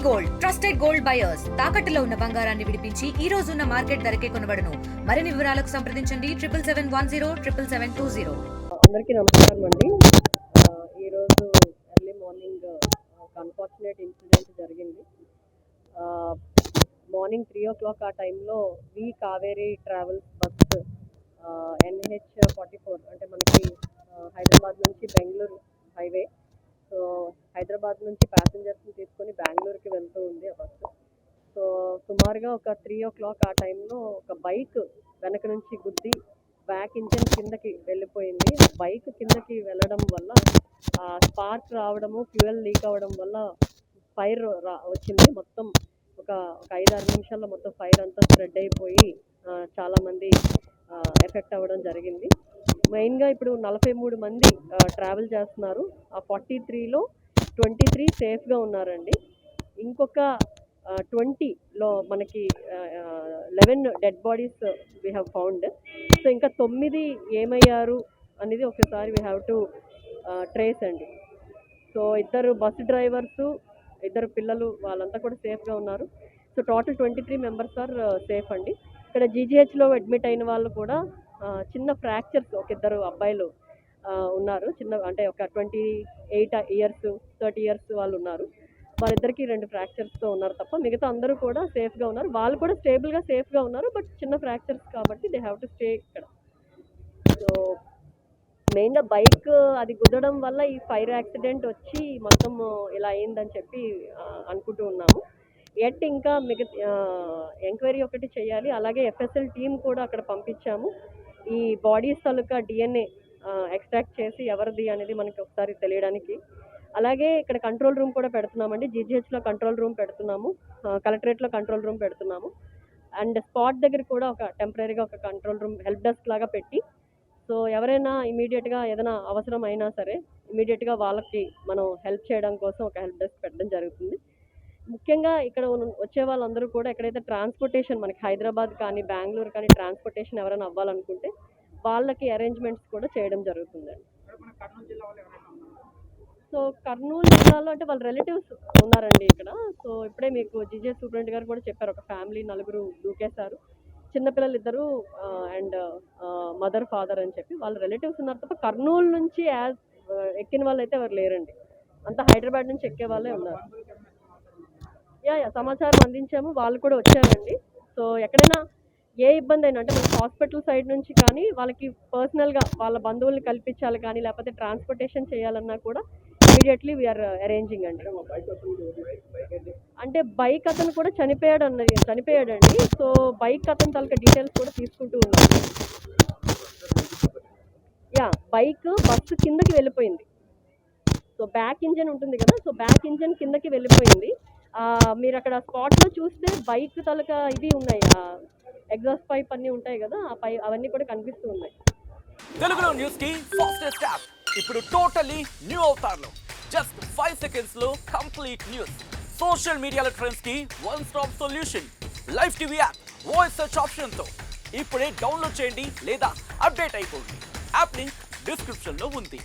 Gold trusted gold buyers తాకట్టులో ఉన్న బంగారాన్ని విడిపించి ఈ రోజు ఉన్న మార్కెట్ ధరకే కొనబడును. మరిన్ని వివరాలకు సంప్రదించండి 7771077720. అందరికీ నమస్కారం అండి. ఈరోజు ఎర్లీ మార్నింగ్ ఒక అన్ఫార్చునేట్ ఇన్సిడెంట్ జరిగింది. మార్నింగ్ 3 o'clock ఆ టైంలో వి కావేరీ ట్రావెల్స్ బస్ NH44 అంటే మనకి హైదరాబాద్ నుంచి బెంగళూరు హైవే. సో హైదరాబాద్ నుంచి ప్యాసింజర్స్ని తీసుకొని బెంగళూరుకి వెళ్తూ ఉంది ఆ బస్సు. సో సుమారుగా ఒక 3 o'clock ఆ టైంలో ఒక బైక్ వెనక నుంచి గుద్ది బ్యాక్ ఇంజన్ కిందకి వెళ్ళిపోయింది. బైక్ కిందకి వెళ్ళడం వల్ల స్పార్క్ రావడము, ఫ్యూయల్ లీక్ అవ్వడం వల్ల ఫైర్ వచ్చింది. మొత్తం ఒక 5-6 నిమిషాల్లో మొత్తం ఫైర్ అంతా స్ప్రెడ్ అయిపోయి చాలామంది ఎఫెక్ట్ అవ్వడం జరిగింది. మెయిన్గా ఇప్పుడు 43 మంది ట్రావెల్ చేస్తున్నారు. ఆ 43లో 23 సేఫ్గా ఉన్నారండి. ఇంకొక 20లో మనకి 11 dead bodies we have found. So ఇంకా 9 ఏమయ్యారు అనేది ఒకసారి వీ హ్యావ్ టు ట్రేస్ అండి. సో 2 బస్సు డ్రైవర్సు, 2 పిల్లలు వాళ్ళంతా కూడా సేఫ్గా ఉన్నారు. So total 23 members are safe అండి. ఇక్కడ జీజీహెచ్లో అడ్మిట్ అయిన వాళ్ళు కూడా చిన్న ఫ్రాక్చర్స్, ఒక 2 అబ్బాయిలు ఉన్నారు. చిన్న అంటే ఒక 28 years 30 years వాళ్ళు ఉన్నారు. వాళ్ళిద్దరికి 2 ఫ్రాక్చర్స్తో ఉన్నారు తప్ప మిగతా అందరూ కూడా సేఫ్గా ఉన్నారు. వాళ్ళు కూడా స్టేబుల్గా సేఫ్గా ఉన్నారు. బట్ చిన్న ఫ్రాక్చర్స్ కాబట్టి దే హ్యావ్ టు స్టే ఇక్కడ. సో మెయిన్గా బైక్ అది గుద్దడం వల్ల ఈ ఫైర్ యాక్సిడెంట్ వచ్చి మొత్తం ఇలా అయిందని చెప్పి అనుకుంటూ ఉన్నాము. ఎట్ ఇంకా మిగతా ఎంక్వైరీ ఒకటి చేయాలి. అలాగే FSL టీం కూడా అక్కడ పంపించాము. ఈ బాడీస్ తాలూకా DNA ఎక్స్ట్రాక్ట్ చేసి ఎవరిది అనేది మనకి ఒకసారి తెలియడానికి. అలాగే ఇక్కడ కంట్రోల్ రూమ్ కూడా పెడుతున్నామండి. జీజీహెచ్లో కంట్రోల్ రూమ్ పెడుతున్నాము, కలెక్టరేట్లో కంట్రోల్ రూమ్ పెడుతున్నాము. అండ్ స్పాట్ దగ్గర కూడా ఒక టెంపరీగా ఒక కంట్రోల్ రూమ్ హెల్ప్ డెస్క్ లాగా పెట్టి, సో ఎవరైనా ఇమీడియట్గా ఏదైనా అవసరం అయినా సరే ఇమీడియట్గా వాళ్ళకి మనం హెల్ప్ చేయడం కోసం ఒక హెల్ప్ డెస్క్ పెట్టడం జరుగుతుంది. ముఖ్యంగా ఇక్కడ వచ్చే వాళ్ళందరూ కూడా ఎక్కడైతే ట్రాన్స్పోర్టేషన్ మనకి హైదరాబాద్ కానీ బెంగళూరు కానీ ట్రాన్స్పోర్టేషన్ ఎవరైనా అవ్వాలనుకుంటే వాళ్ళకి అరేంజ్మెంట్స్ కూడా చేయడం జరుగుతుందండి. సో కర్నూలు జిల్లాలో అంటే వాళ్ళ రిలేటివ్స్ ఉన్నారండి ఇక్కడ. సో ఇప్పుడే మీకు జీజీహెచ్ సూపరింటెండెంట్ గారు కూడా చెప్పారు, ఒక ఫ్యామిలీ 4 దూకేశారు, చిన్నపిల్లలు 2 అండ్ మదర్ ఫాదర్ అని చెప్పి వాళ్ళ రిలేటివ్స్ ఉన్నారు తప్ప కర్నూలు నుంచి ఎక్కిన వాళ్ళు అయితే ఎవరు లేరండి. అంతా హైదరాబాద్ నుంచి ఎక్కే వాళ్ళే ఉన్నారు. సమాచారం అందించాము, వాళ్ళు కూడా వచ్చారండి. సో ఎక్కడైనా ఏ ఇబ్బంది అయినా అంటే మనకి హాస్పిటల్ సైడ్ నుంచి కానీ వాళ్ళకి పర్సనల్గా వాళ్ళ బంధువుల్ని కల్పించాలి కానీ లేకపోతే ట్రాన్స్పోర్టేషన్ చేయాలన్నా కూడా ఇమీడియట్లీ వీఆర్ అరేంజింగ్ అండి. అంటే బైక్ అతను కూడా చనిపోయాడండి. సో బైక్ అతని తాలూకా డీటెయిల్స్ కూడా తీసుకుంటూ ఉన్నాను. బైక్ బస్సు కిందకి వెళ్ళిపోయింది. సో బ్యాక్ ఇంజన్ ఉంటుంది కదా, సో బ్యాక్ ఇంజన్ కిందకి వెళ్ళిపోయింది. మీరు అక్కడ స్పాట్లో చూస్తే బైక్ తాలూకా ఇవి ఉన్నాయి, ఎగ్జాస్ట్ పైప్ అన్నీ ఉంటాయి కదా, ఆ పైప్ అవన్నీ కూడా కనిపిస్తూ ఉన్నాయి. తెలుగులో న్యూస్ కి ఫాస్టెస్ట్ యాప్ ఇప్పుడు టోటలీ న్యూ అవతార్లో జస్ట్ 5 seconds లో కంప్లీట్ న్యూస్. సోషల్ మీడియాలో ట్రెండ్స్ కి one stop solution. Live TV app voice search option తో ఇప్పుడే డౌన్లోడ్ చేయండి లేదా అప్డేట్ అయిపోండి. యాప్ లింక్ డిస్క్రిప్షన్ లో ఉంది.